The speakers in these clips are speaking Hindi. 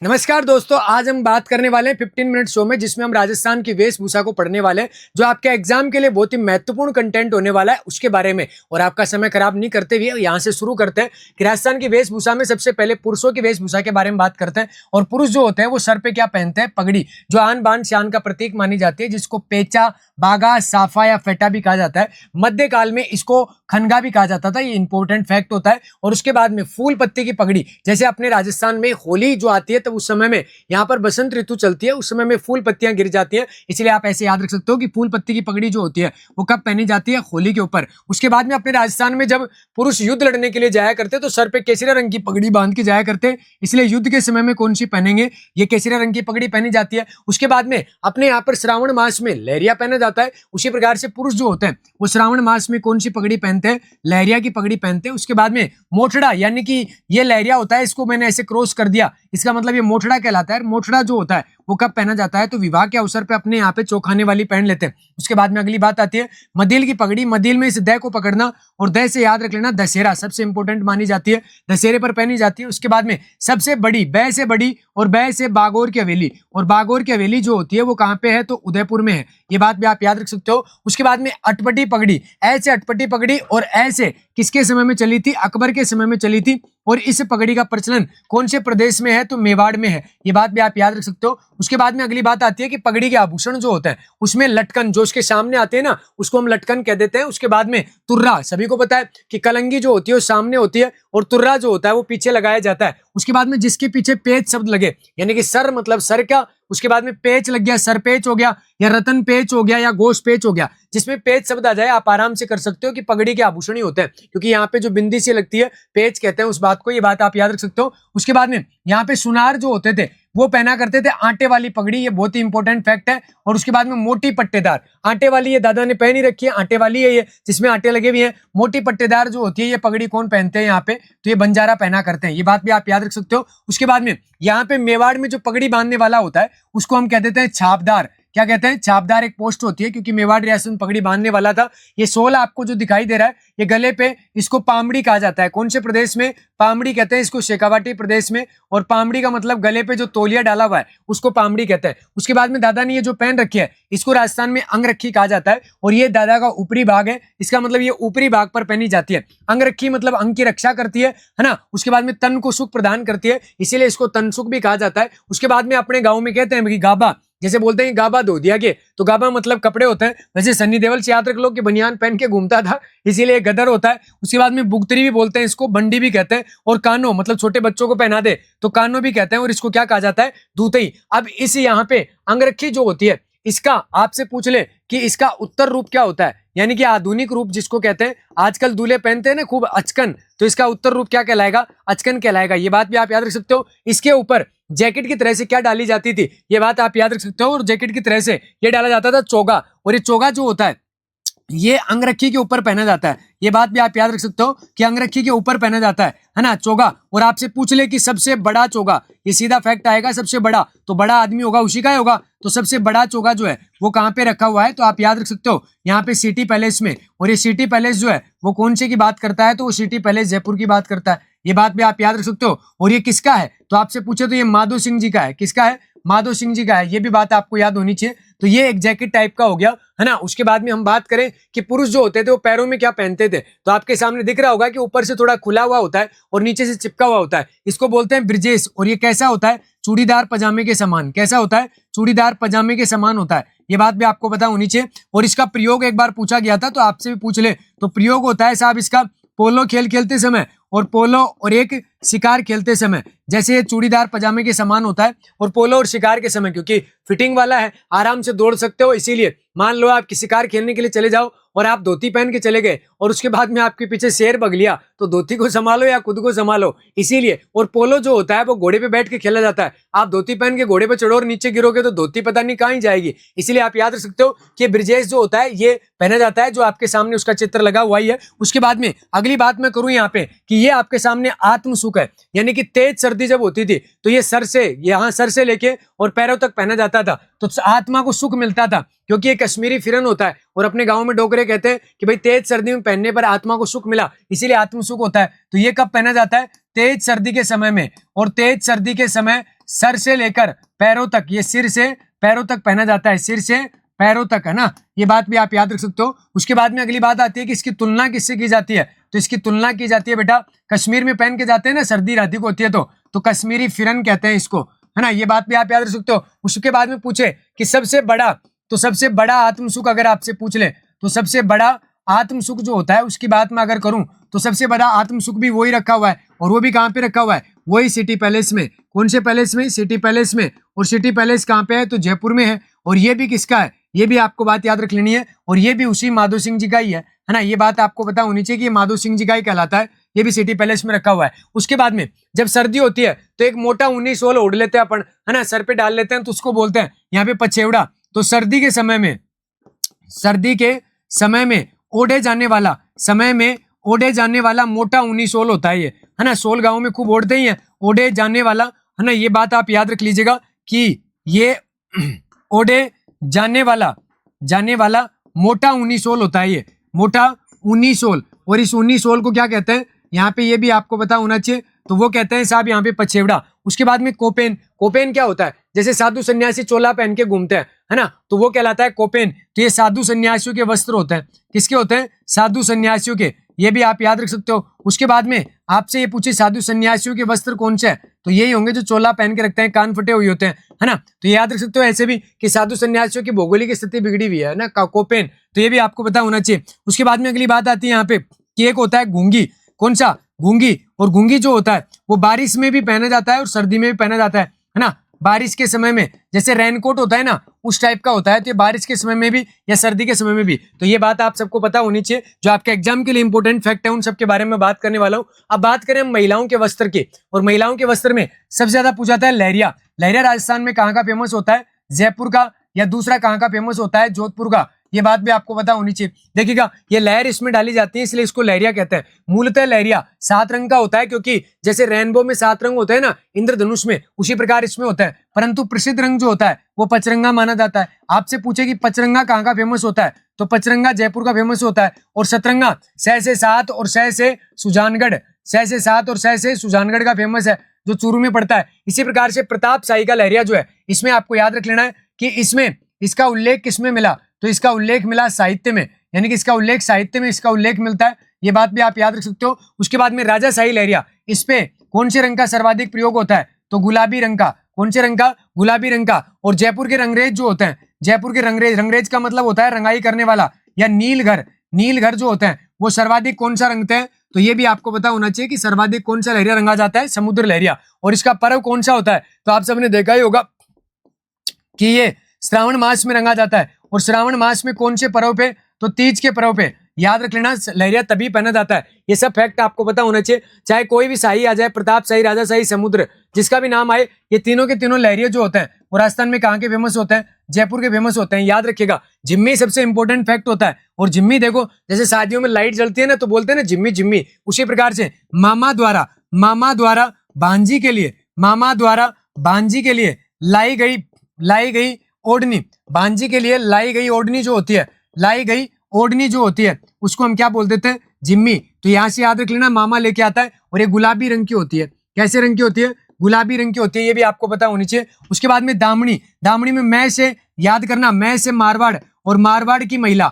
नमस्कार दोस्तों, आज हम बात करने वाले हैं 15 मिनट शो में, जिसमें हम राजस्थान की वेशभूषा को पढ़ने वाले हैं, जो आपके एग्जाम के लिए बहुत ही महत्वपूर्ण कंटेंट होने वाला है उसके बारे में। और आपका समय खराब नहीं करते हुए यहाँ से शुरू करते हैं कि राजस्थान की वेशभूषा में सबसे पहले पुरुषों की वेशभूषा के बारे में बात करते हैं। और पुरुष जो होते हैं वो सर पे क्या पहनते हैं? पगड़ी, जो आन बान शान का प्रतीक मानी जाती है, जिसको पेचा, बागा, साफा या फेटा भी कहा जाता है। मध्यकाल में इसको खनगा भी कहा जाता था, ये इंपॉर्टेंट फैक्ट होता है। और उसके बाद में फूल पत्ती की पगड़ी, जैसे अपने राजस्थान में होली जो आती है तो उस समय में यहाँ पर बसंत ऋतु चलती है, उस समय में फूल पत्तियां गिर जाती हैं, इसलिए आप ऐसे याद रख सकते हो कि फूल पत्ती की पगड़ी जो होती है वो कब पहनी जाती है? होली के ऊपर। उसके बाद में अपने राजस्थान में जब पुरुष युद्ध लड़ने के लिए जाया करते तो सर पे केसरिया रंग की पगड़ी बांध के जाया करते, इसलिए युद्ध के समय में कौन सी पहनेंगे? ये केसरिया रंग की पगड़ी पहनी जाती है। उसके बाद में अपने यहाँ पर श्रावण मास में लहरिया पहना जाता है। उसी प्रकार से पुरुष जो होते हैं वो श्रावण मास में कौन सी पगड़ी पहनते हैं? लहरिया की पगड़ी पहनते हैं। उसके बाद में मोठड़ा, यानी कि ये लहरिया होता है, इसको मैंने ऐसे क्रॉस कर दिया, इसका मतलब ये मोठड़ा कहलाता है। मोठड़ा जो होता है वो कब पहना जाता है? तो विवाह के अवसर पे अपने यहाँ पे चौखाने वाली पहन लेते हैं। उसके बाद में अगली बात आती है मदिल की पगड़ी। मदिल में इस दह को पकड़ना और दह से याद रख लेना दशहरा सबसे इंपॉर्टेंट मानी जाती है, दशहरे पर पहनी जाती है। उसके बाद में सबसे बड़ी, बै से बड़ी और बै से बागोर की हवेली, और बागोर की हवेली जो होती है वो कहाँ पे है? तो उदयपुर में है, ये बात भी आप याद रख सकते हो। उसके बाद में अटपटी पगड़ी, ऐसे अटपटी पगड़ी और ऐसे किसके समय में चली थी? अकबर के समय में चली थी। और इस पगड़ी का प्रचलन कौन से प्रदेश में है? तो मेवाड़ में है, ये बात भी आप याद रख सकते हो। उसके बाद में अगली बात आती है कि पगड़ी के आभूषण जो होते हैं उसमें लटकन, जो उसके सामने आते हैं ना, उसको हम लटकन कह देते हैं। उसके बाद में तुर्रा, सभी को पता है कि कलंगी जो होती है वो सामने होती है और तुर्रा जो होता है वो पीछे लगाया जाता है। उसके बाद में जिसके पीछे पेच शब्द लगे, यानी कि सर मतलब सर का, उसके बाद में पेच लग गया, सर पेच हो गया, या रतन पेच हो गया, या गोश पेच हो गया, जिसमें पेच शब्द आ जाए आप आराम से कर सकते हो कि पगड़ी के आभूषण ही होते हैं, क्योंकि यहाँ पे जो बिंदी सी लगती है पेच कहते हैं उस बात को, ये बात आप याद रख सकते हो। उसके बाद में यहाँ पे सुनार जो होते थे वो पहना करते थे आटे वाली पगड़ी, ये बहुत ही इंपॉर्टेंट फैक्ट है। और उसके बाद में मोटी पट्टेदार, आटे वाली ये दादा ने पहनी रखी है, आटे वाली है ये, जिसमें आटे लगे हुए हैं। मोटी पट्टेदार जो होती है ये पगड़ी कौन पहनते हैं यहाँ पे? तो ये बंजारा पहना करते हैं, ये बात भी आप याद रख सकते हो। उसके बाद में यहाँ पे मेवाड़ में जो पगड़ी बांधने वाला होता है उसको हम कह देते हैं छापदार। क्या कहते हैं? छापदार एक पोस्ट होती है, क्योंकि मेवाड़ रियासत में पगड़ी बांधने वाला था। ये सोल आपको जो दिखाई दे रहा है ये गले पे, इसको पामड़ी कहा जाता है। कौन से प्रदेश में? पामड़ी कहते हैं इसको, शेखावाटी प्रदेश में। और पामड़ी का मतलब गले पे जो तौलिया डाला हुआ है उसको पामड़ी कहते हैं। उसके बाद में दादा ने ये जो पहन रखी है इसको राजस्थान में अंगरखी कहा जाता है, और ये दादा का ऊपरी भाग है, इसका मतलब ये ऊपरी भाग पर पहनी जाती है। अंगरखी मतलब अंग की रक्षा करती है ना। उसके बाद में तन को सुख प्रदान करती है, इसीलिए इसको तन सुख भी कहा जाता है। उसके बाद में अपने गाँव में कहते हैं कि गाबा, जैसे बोलते हैं गाबा धो दिया के, तो गाबा मतलब कपड़े होते हैं। वैसे सन्नी देओल से याद रख लो कि बनियान पहन के घूमता था, इसीलिए गदर होता है। उसके बाद में बुगतरी भी बोलते हैं इसको, बंडी भी कहते हैं। और कानो मतलब छोटे बच्चों को पहना दे तो कानो भी कहते हैं, और इसको क्या कहा जाता है? दूतई। अब इस यहाँ पे अंगरखी जो होती है इसका आपसे पूछ ले कि इसका उत्तर रूप क्या होता है, यानी कि आधुनिक रूप जिसको कहते हैं। आजकल दूल्हे पहनते हैं ना खूब अचकन, तो इसका उत्तर रूप क्या कहलाएगा? अचकन कहलाएगा, ये बात भी आप याद रख सकते हो। इसके ऊपर जैकेट की तरह से क्या डाली जाती थी, ये बात आप याद रख सकते हो। और जैकेट की तरह से ये डाला जाता था चोगा, और ये चोगा जो होता है ये अंगरखी के ऊपर पहना जाता है, ये बात भी आप याद रख सकते हो कि अंगरखी के ऊपर पहना जाता है ना, चोगा। और आपसे पूछ ले कि सबसे बड़ा चोगा, ये सीधा फैक्ट आएगा, सबसे बड़ा तो बड़ा आदमी होगा उसी का ही होगा, तो सबसे बड़ा चोगा जो है वो कहाँ पे रखा हुआ है? तो आप याद रख सकते हो यहाँ पे सिटी पैलेस में। और ये सिटी पैलेस जो है वो कौन से की बात करता है? तो वो सिटी पैलेस जयपुर की बात करता है, ये बात भी आप याद रख सकते हो। और ये किसका है? तो आपसे पूछे तो ये माधो सिंह जी का है। किसका है? माधो सिंह जी का है, ये भी बात आपको याद होनी चाहिए। तो ये एक जैकेट टाइप का हो गया है ना। उसके बाद में हम बात करें कि पुरुष जो होते थे वो पैरों में क्या पहनते थे, तो आपके सामने दिख रहा होगा कि ऊपर से थोड़ा खुला हुआ होता है और नीचे से चिपका हुआ होता है, इसको बोलते हैं ब्रिजेश। और ये कैसा होता है? चूड़ीदार पजामे के समान। कैसा होता है? चूड़ीदार पजामे के समान होता है, ये बात भी आपको पता होनी चाहिए। और इसका प्रयोग एक बार पूछा गया था, तो आपसे भी पूछ ले, तो प्रयोग होता है साहब इसका पोलो खेल खेलते समय, और पोलो और एक शिकार खेलते समय। जैसे ये चूड़ीदार पजामे के समान होता है, और पोलो और शिकार के समय क्योंकि फिटिंग वाला है आराम से दौड़ सकते हो, इसीलिए मान लो आप शिकार खेलने के लिए चले जाओ और आप धोती पहन के चले गए, और उसके बाद में आपके पीछे शेर भग लिया, तो धोती को संभालो या खुद को संभालो, इसीलिए। और पोलो जो होता है वो घोड़े पे बैठ के खेला जाता है, आप धोती पहन के घोड़े पे चढ़ो और नीचे गिरोगे तो धोती पता नहीं कहाँ ही जाएगी, इसीलिए आप याद रख सकते हो कि ब्रिजेश जो होता है ये पहना जाता है, जो आपके सामने उसका चित्र लगा हुआ ही है। उसके बाद में अगली बात मैं करूं यहाँ पे कि ये आपके सामने आत्म सुख है, यानी कि तेज सर्दी जब होती थी तो ये सर से, यहाँ सर से लेके और पैरों तक पहना जाता था, तो आत्मा को सुख मिलता था, क्योंकि ये कश्मीरी फिरन होता है। और अपने गांव में डोगरे कहते हैं कि भाई तेज सर्दी में पहनने पर आत्मा को सुख मिला, इसीलिए आत्म सुख होता है। तो ये कब पहना जाता है? तेज सर्दी के समय में। और तेज सर्दी के समय सर से लेकर पैरों तक, ये सिर से पैरों तक पहना जाता है, सिर से पैरों तक, है ना, ये बात भी आप याद रख सकते हो। उसके बाद में अगली बात आती है कि इसकी तुलना किससे की जाती है, तो इसकी तुलना की जाती है बेटा, कश्मीर में पहन के जाते हैं ना, सर्दी राती को होती है तो कश्मीरी फिरन कहते हैं इसको, है ना, ये बात भी आप याद रख सकते हो। उसके बाद में पूछे कि सबसे बड़ा, तो सबसे बड़ा आत्मसुख अगर आपसे पूछ ले तो सबसे बड़ा आत्मसुख जो होता है उसकी बात मैं अगर करूं तो सबसे बड़ा आत्मसुख भी वही रखा हुआ है, और वो भी कहाँ पे रखा हुआ है, वही सिटी पैलेस में। कौन से पैलेस में, सिटी पैलेस में। और सिटी पैलेस कहाँ पे है, तो जयपुर में है। और ये भी किसका है, ये भी आपको बात याद रख लेनी है, और ये भी उसी माधो सिंह जी का ही है ना, ये बात आपको पता होनी चाहिए कि ये माधो सिंह जी का ही कहलाता है, ये भी सिटी पैलेस में रखा हुआ है। उसके बाद में जब सर्दी होती है तो एक मोटा ऊनी शॉल ओढ़ लेते हैं अपन, है ना, सर पे डाल लेते हैं, तो उसको बोलते हैं यहाँ पे पछेवड़ा। तो सर्दी के समय में ओढ़े जाने वाला मोटा ऊनी शॉल होता है ये, है ना, शॉल गाँव में खूब ओढ़ते ही है, ओढ़े जाने वाला, है ना, ये बात आप याद रख लीजिएगा कि ये ओढ़े जाने वाला मोटा ऊनी शॉल होता है, ये मोटा ऊनी शॉल। और इस ऊनी शॉल को क्या कहते हैं, यहाँ पे ये भी आपको पता होना चाहिए, तो वो कहते हैं साहब यहाँ पे पछेवड़ा। उसके बाद में कोपेन, कोपेन क्या होता है, जैसे साधु सन्यासी चोला पहन के घूमते हैं, है ना, तो वो कहलाता है कोपेन। तो ये साधु सन्यासियों के वस्त्र होते हैं, किसके होते हैं, साधु सन्यासियों के, ये भी आप याद रख सकते हो। उसके बाद में आपसे ये पूछे साधु सन्यासियों के वस्त्र कौन से हैं, तो यही होंगे जो चोला पहन के रखते हैं, कान फटे हुए होते हैं, है ना, तो ये याद रख सकते हो। ऐसे भी कि साधु सन्यासियों की भौगोलिक स्थिति बिगड़ी हुई है ना, कोपेन, तो ये भी आपको पता होना चाहिए। उसके बाद में अगली बात आती है यहाँ पे कि एक होता है घुंगी, कौन सा, घुंगी। और घुंगी जो होता है वो बारिश में भी पहना जाता है और सर्दी में भी पहना जाता है ना, बारिश के समय में जैसे रेनकोट होता है ना, उस टाइप का होता है, तो ये बारिश के समय में भी या सर्दी के समय में भी, तो ये बात आप सबको पता होनी चाहिए। जो आपके एग्जाम के लिए इंपॉर्टेंट फैक्ट है उन सब के बारे में बात करने वाला हूँ। अब बात करें हम महिलाओं के वस्त्र की, और महिलाओं के वस्त्र में सबसे ज्यादा पूछा जाता है लहरिया। लहरिया राजस्थान में कहाँ का फेमस होता है, जयपुर का, या दूसरा कहाँ का फेमस होता है, जोधपुर का, ये बात भी आपको पता होनी चाहिए। देखिएगा ये लहर इसमें डाली जाती है इसलिए इसको लहरिया कहते हैं। मूलतः लहरिया 7 रंग का होता है, क्योंकि जैसे रेनबो में 7 रंग होते हैं ना इंद्रधनुष में, उसी प्रकार इसमें होता है, परंतु प्रसिद्ध रंग जो होता है वो पचरंगा माना जाता है। आपसे पूछे कि पचरंगा कहाँ का फेमस होता है, तो पचरंगा जयपुर का फेमस होता है। और सतरंगा 6 से 7 और 6 से सुजानगढ़, 6 से 7 और 6 से सुजानगढ़ का फेमस है, जो चूरू में पड़ता है। इसी प्रकार से प्रताप शाही का लहरिया जो है, इसमें आपको याद रख लेना है कि इसमें इसका उल्लेख किसमें मिला, तो इसका उल्लेख मिला साहित्य में, यानी कि इसका उल्लेख साहित्य में इसका उल्लेख मिलता है, ये बात भी आप याद रख सकते हो। उसके बाद में राजा शाही लहरिया, इस पे कौन से रंग का सर्वाधिक प्रयोग होता है, तो गुलाबी रंग का। कौन से रंग का, गुलाबी रंग का। और जयपुर के रंगरेज जो होते हैं, जयपुर के रंगरेज का मतलब होता है रंगाई करने वाला, या नीलघर जो होते हैं वो सर्वाधिक कौन सा रंगते हैं, तो ये भी आपको पता होना चाहिए कि सर्वाधिक कौन सा लहरिया रंगा जाता है, समुद्र लहरिया। और इसका पर्व कौन सा होता है, तो आप सबने देखा ही होगा कि ये श्रावण मास में रंगा जाता है। और श्रावण मास में कौन से पर्व पे, तो तीज के पर्व पे, याद रख लेना, लहरिया तभी पहना जाता है। ये सब फैक्ट आपको पता होना चाहिए। चाहे कोई भी शाही आ जाए, प्रताप शाही, राजा शाही, समुद्र, जिसका भी नाम आए, ये तीनों के तीनों लहरिया जो होते हैं वो राजस्थान में कहाँ के फेमस होते हैं, जयपुर के फेमस होते हैं। याद रखिएगा जिम्मी सबसे इंपॉर्टेंट फैक्ट होता है। और जिम्मी देखो, जैसे शादियों में लाइट जलती है ना, तो बोलते हैं ना जिम्मी जिम्मी, उसी प्रकार से मामा द्वारा भांजी के लिए लाई गई ओढ़नी, भांजी के लिए लाई गई ओढ़नी जो होती है, उसको हम क्या बोल देते हैं, जिम्मी। तो यहाँ से याद रख लेना, मामा लेके आता है, और ये गुलाबी रंग की होती है। कैसे रंग की होती है, गुलाबी रंग की होती है, ये भी आपको पता होनी चाहिए। उसके बाद में दामनी में मैं से याद करना, मैं से मारवाड़, और मारवाड़ की महिला,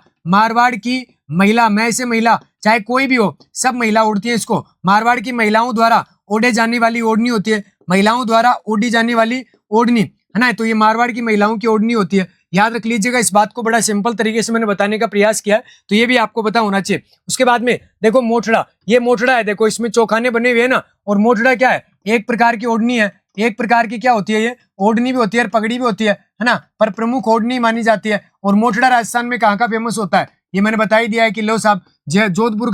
मैं से महिला, चाहे कोई भी हो, सब महिला ओढ़ती है इसको। मारवाड़ की महिलाओं द्वारा ओढ़े जाने वाली ओढ़नी होती है, महिलाओं द्वारा ओढ़ी जाने वाली ओढ़नी, है ना, तो ये मारवाड़ की महिलाओं की ओढ़नी होती है। याद रख लीजिएगा, इस बात को बड़ा सिंपल तरीके से मैंने बताने का प्रयास किया है, तो ये भी आपको पता होना चाहिए। उसके बाद में देखो मोठड़ा, ये मोठड़ा है, देखो इसमें चौखाने बने हुए हैं ना, और मोठड़ा क्या है, एक प्रकार की ओढ़नी है, एक प्रकार की क्या होती है, ये ओढ़नी भी होती है और पगड़ी भी होती है ना, पर प्रमुख ओढ़नी मानी जाती है। और मोठड़ा राजस्थान में कहाँ का फेमस होता है, ये मैंने बता ही दिया है कि लो साहब, जयपुर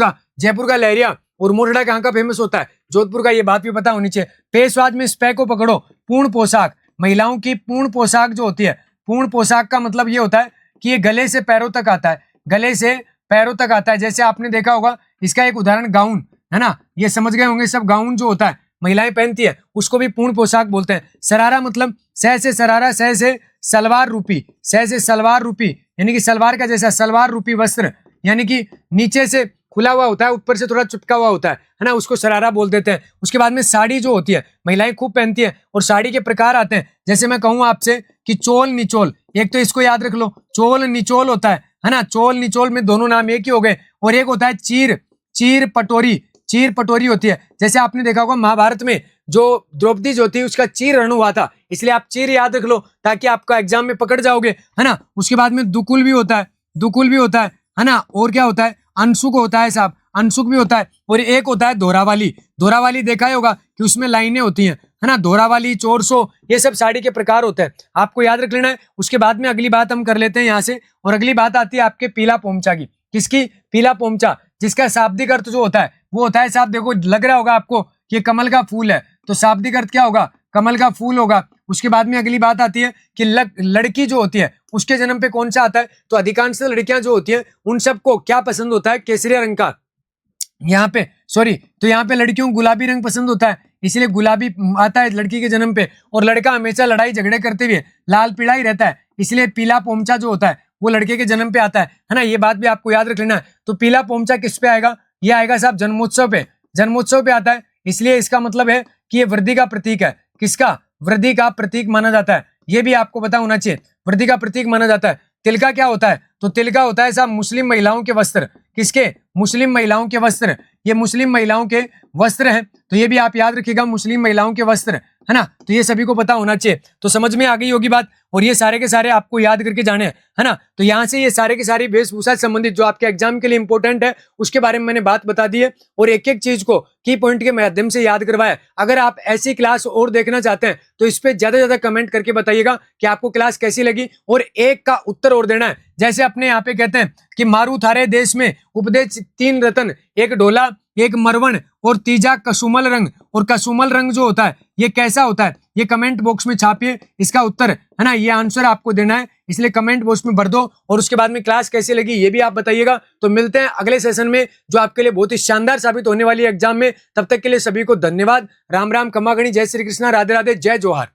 का लहरिया। और मोठड़ा कहाँ का फेमस होता है, जोधपुर का, ये बात भी पता होनी चाहिए। पेशवाज में स्पै को पकड़ो, पूर्ण पोशाक, महिलाओं की पूर्ण पोशाक जो होती है, पूर्ण पोशाक का मतलब ये होता है कि ये गले से पैरों तक आता है, जैसे आपने देखा होगा, इसका एक उदाहरण गाउन है ना, ये समझ गए होंगे सब, गाउन जो होता है महिलाएं पहनती है उसको भी पूर्ण पोशाक बोलते हैं। सरारा मतलब सह से सरारा, सह से सलवार रूपी, यानी कि सलवार का जैसा सलवार रूपी वस्त्र, यानी कि नीचे से खुला हुआ होता है, ऊपर से थोड़ा चिपका हुआ होता है ना, उसको शरारा बोल देते हैं। उसके बाद में साड़ी जो होती है महिलाएं खूब पहनती है, और साड़ी के प्रकार आते हैं। जैसे मैं कहूँ आपसे कि चोल निचोल, एक तो इसको याद रख लो, चोल निचोल होता है ना। चोल निचोल में दोनों नाम एक ही हो गए। और एक होता है चीर, चीर पटोरी, चीर पटोरी होती है। जैसे आपने देखा होगा महाभारत में जो द्रौपदी जो थी उसका चीर रण हुआ था, इसलिए आप चीर याद रख लो ताकि आपका एग्जाम में पकड़ जाओगे, है ना। उसके बाद में दुकुल भी होता है, दुकुल भी होता है ना। और क्या होता है, अंशुक होता है साहब, अंशुक भी होता है। और एक होता है दोहरावाली, दोहरावाली देखा ही होगा कि उसमें लाइनें होती हैं, है ना। दोहरावाली, चोरसो, ये सब साड़ी के प्रकार होते हैं, आपको याद रख लेना है। उसके बाद में अगली बात हम कर लेते हैं यहाँ से, और अगली बात आती है आपके पीला पोमचा की। किसकी? पीला पोमचा, जिसका शाब्दिक अर्थ जो होता है वो होता है साहब, देखो लग रहा होगा आपको कि कमल का फूल है, तो शाब्दिक अर्थ क्या होगा? कमल का फूल होगा। उसके बाद में अगली बात आती है कि लड़की जो होती है उसके जन्म पे कौन सा आता है? तो अधिकांश लड़कियां जो होती हैं उन सबको क्या पसंद होता है? केसरिया रंग का। यहाँ पे सॉरी, तो यहाँ पे लड़कियों को गुलाबी रंग पसंद होता है, इसलिए गुलाबी आता है लड़की के जन्म पे। और लड़का हमेशा लड़ाई झगड़े करते हुए लाल पीला ही रहता है, इसलिए पीला पोमचा जो होता है वो लड़के के जन्म पे आता है ना। ये बात भी आपको याद रख लेना है। तो पीला पोमचा किस पे आएगा? ये आएगा साहब जन्मोत्सव पे, जन्मोत्सव पे आता है। इसलिए इसका मतलब है कि ये वृद्धि का प्रतीक है। किसका? वृद्धि का प्रतीक माना जाता है। ये भी आपको पता होना चाहिए, वृद्धि का प्रतीक माना जाता है। तिलका क्या होता है? तो तिलका होता है साहब मुस्लिम महिलाओं के वस्त्र। किसके? मुस्लिम महिलाओं के वस्त्र। ये मुस्लिम महिलाओं के वस्त्र हैं, तो ये भी आप याद रखिएगा, मुस्लिम महिलाओं के वस्त्र, है ना। तो ये सभी को पता होना चाहिए। तो समझ में आ गई होगी बात, और ये सारे के सारे आपको याद करके जाने हैं, है ना। तो यहाँ से ये सारे के सारी वेशभूषा संबंधित जो आपके एग्जाम के लिए इंपॉर्टेंट है उसके बारे में मैंने बात बता दी है, और एक एक चीज को की पॉइंट के माध्यम से याद करवाया। अगर आप ऐसी क्लास और देखना चाहते हैं तो इस पे ज्यादा ज्यादा कमेंट करके बताइएगा कि आपको क्लास कैसी लगी, और एक का उत्तर और देना है। जैसे अपने यहाँ पे कहते हैं कि मारू थारे देश में उपदेश तीन रतन, एक ढोला, एक मरवण, और तीजा कसुमल रंग। और कसुमल रंग जो होता है ये कैसा होता है? ये कमेंट बॉक्स में छापिए इसका उत्तर, है ना। ये आंसर आपको देना है, इसलिए कमेंट बॉक्स में भर दो। और उसके बाद में क्लास कैसी लगी ये भी आप बताइएगा। तो मिलते हैं अगले सेशन में जो आपके लिए बहुत ही शानदार साबित होने वाली है एग्जाम में। तब तक के लिए सभी को धन्यवाद। राम राम, खमा गणी, जय श्री कृष्णा, राधे राधे, जय जोहार।